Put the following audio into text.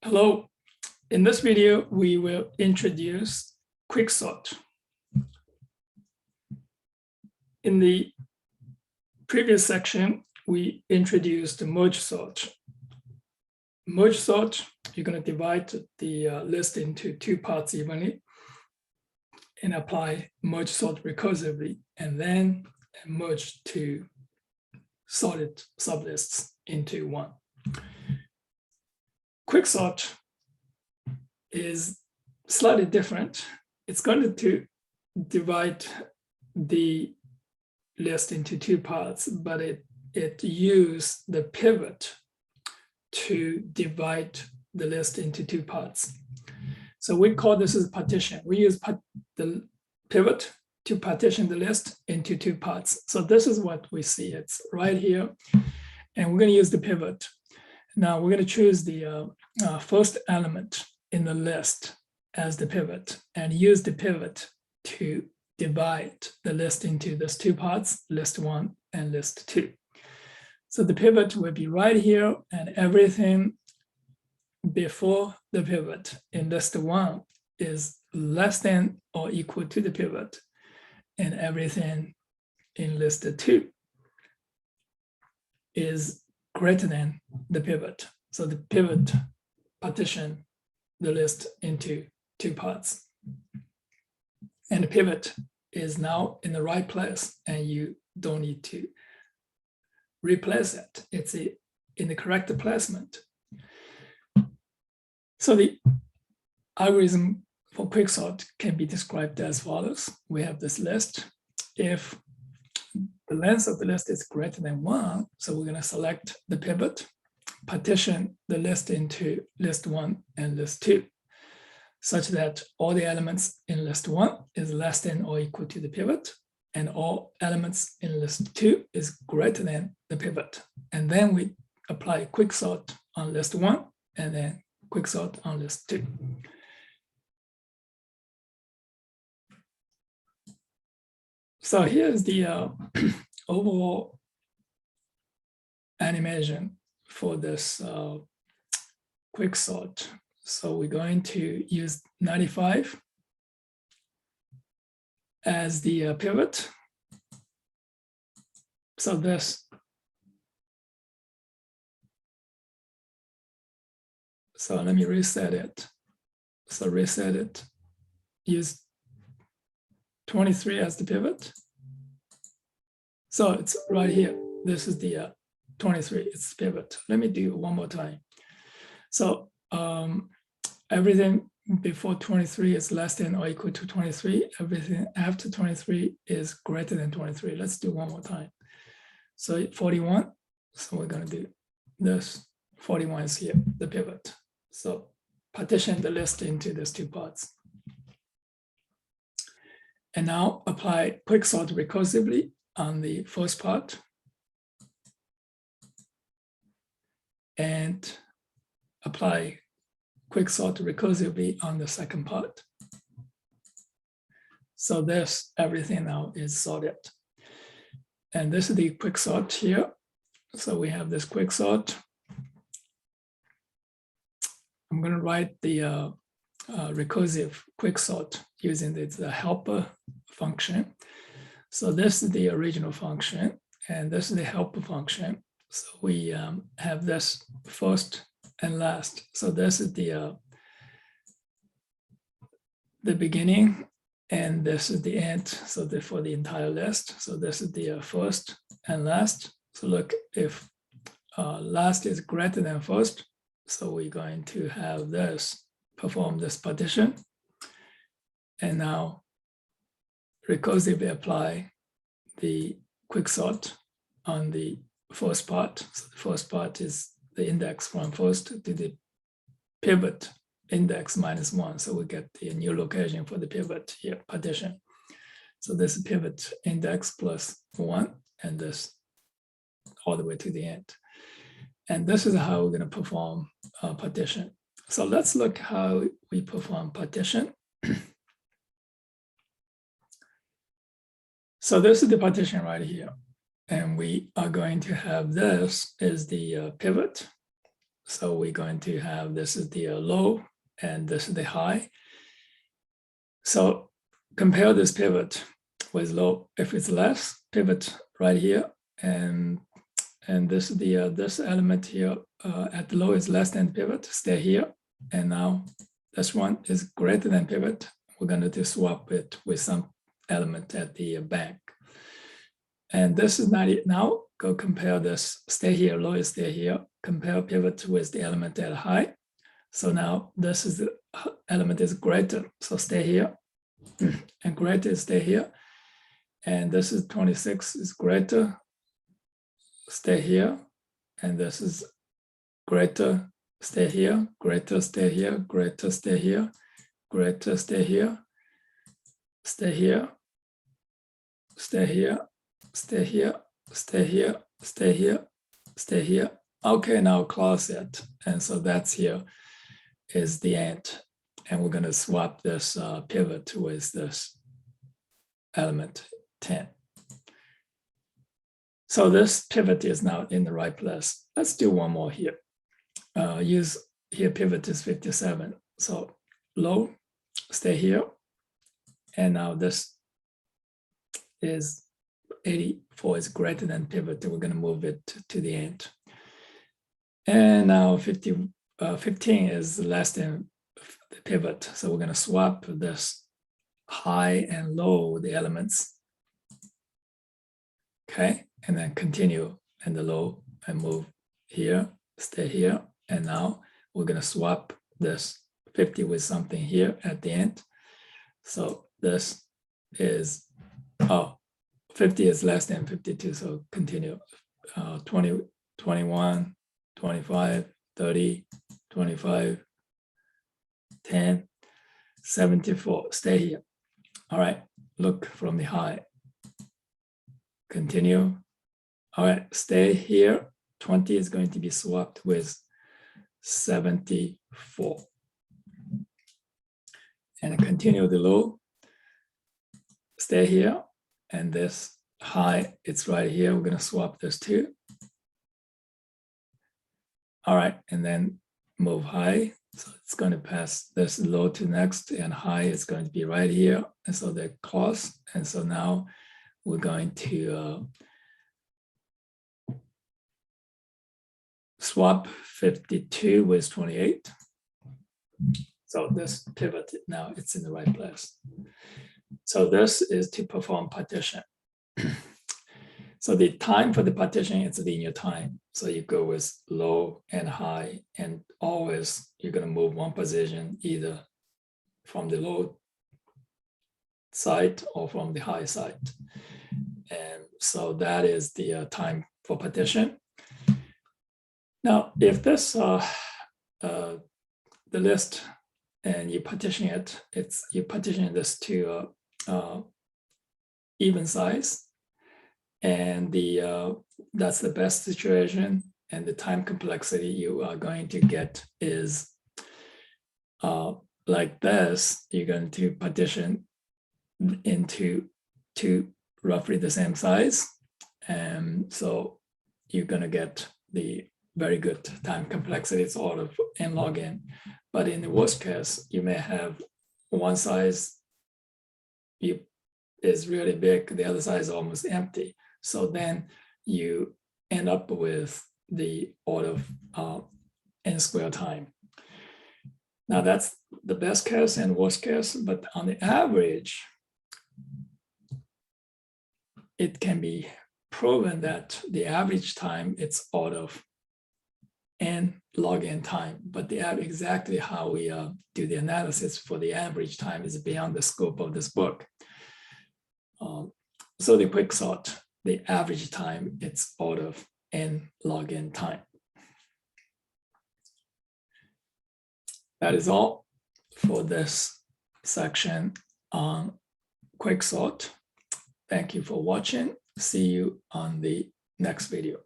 Hello, in this video, we will introduce Quicksort. In the previous section, we introduced merge sort. Merge sort, you're going to divide the list into two parts evenly and apply merge sort recursively, and then merge two sorted sublists into one. Quicksort is slightly different. It's going to divide the list into two parts, but it uses the pivot to divide the list into two parts. So we call this as partition. We use the pivot to partition the list into two parts. So this is what we see. It's right here, and we're going to use the pivot. Now we're going to choose the first element in the list as the pivot and use the pivot to divide the list into these two parts, list one and list two. So the pivot will be right here, and everything before the pivot in list one is less than or equal to the pivot, and everything in list two is greater than the pivot. So the pivot partition the list into two parts. And the pivot is now in the right place, and you don't need to replace it. It's in the correct placement. So the algorithm for Quicksort can be described as follows. We have this list. If the length of the list is greater than 1, so we're going to select the pivot, partition the list into list 1 and list 2, such that all the elements in list 1 is less than or equal to the pivot, and all elements in list 2 is greater than the pivot. And then we apply Quicksort on list 1 and then Quicksort on list 2. So here's the overall animation for this Quicksort. So we're going to use 95 as the pivot. So this. So let me reset it. So reset it. Use 23 as the pivot. So it's right here. This is the 23, it's pivot. Let me do it one more time. So everything before 23 is less than or equal to 23. Everything after 23 is greater than 23. Let's do one more time. So 41, so we're gonna do this. 41 is here, the pivot. So partition the list into these two parts. And now apply Quicksort recursively on the first part. And apply Quicksort recursively on the second part. So this, everything now is sorted. And this is the Quicksort here. So we have this Quicksort. I'm going to write the recursive Quicksort using the helper function. So this is the original function, and this is the helper function. So we have this first and last. So this is the beginning, and this is the end. So for the entire list. So this is the first and last. So look, if last is greater than first, so we're going to have this, perform this partition. And now recursively apply the Quicksort on the first part. So the first part is the index from first to the pivot index -1. So we get the new location for the pivot here, partition. So this is pivot index +1, and this all the way to the end. And this is how we're going to perform partition. So let's look how we perform partition. So this is the partition right here. And we are going to have this as the pivot. So we're going to have, this is the low and this is the high. So compare this pivot with low. If it's less, pivot right here, and this is the this element here at the low is less than pivot, stay here. And now this one is greater than pivot. We're going to swap it with some element at the back. And this is 90. Now go compare this, stay here, low is stay here, compare pivot with the element at high. So now this is the element is greater, so stay here, and greater is stay here. And this is 26 is greater, stay here. And this is greater, stay here, greater, stay here, greater, stay here, greater, stay here, stay here, stay here, stay here, stay here, stay here, stay here. Okay, now close it. And so that's here is the end. And we're going to swap this pivot with this element 10. So this pivot is now in the right place. Let's do one more here. Use here pivot is 57. So low, stay here. And now this is 84 is greater than pivot. We're going to move it to the end. And now 15 is less than the pivot. So we're going to swap this high and low, the elements. Okay, and then continue and the low and move here, stay here. And now we're going to swap this 50 with something here at the end. So this is, 50 is less than 52. So continue 20, 21, 25, 30, 25, 10, 74, stay here. All right, look from the high. Continue. All right, stay here. 20 is going to be swapped with 74. And continue the low. Stay here. And this high, it's right here. We're going to swap this too. All right, and then move high. So it's going to pass this low to next, and high is going to be right here. And so they're close. And so now we're going to swap 52 with 28. So this pivot now it's in the right place. So this is to perform partition. So the time for the partition is linear time. So you go with low and high, and always you're going to move one position either from the low side or from the high side. And so that is the time for partition. Now, if this the list and you partition it, you partition this to even size. And that's the best situation. And the time complexity you are going to get is like this. You're going to partition into two roughly the same size. And so you're going to get the very good time complexity. It's all of n log n. But in the worst case, you may have one size is really big, the other side is almost empty. So then you end up with the order of n square time. Now that's the best case and worst case, but on the average, it can be proven that the average time it's order of n log n time, but exactly how we do the analysis for the average time is beyond the scope of this book. So the Quicksort, the average time, it's order of n log n time. That is all for this section on Quicksort. Thank you for watching. See you on the next video.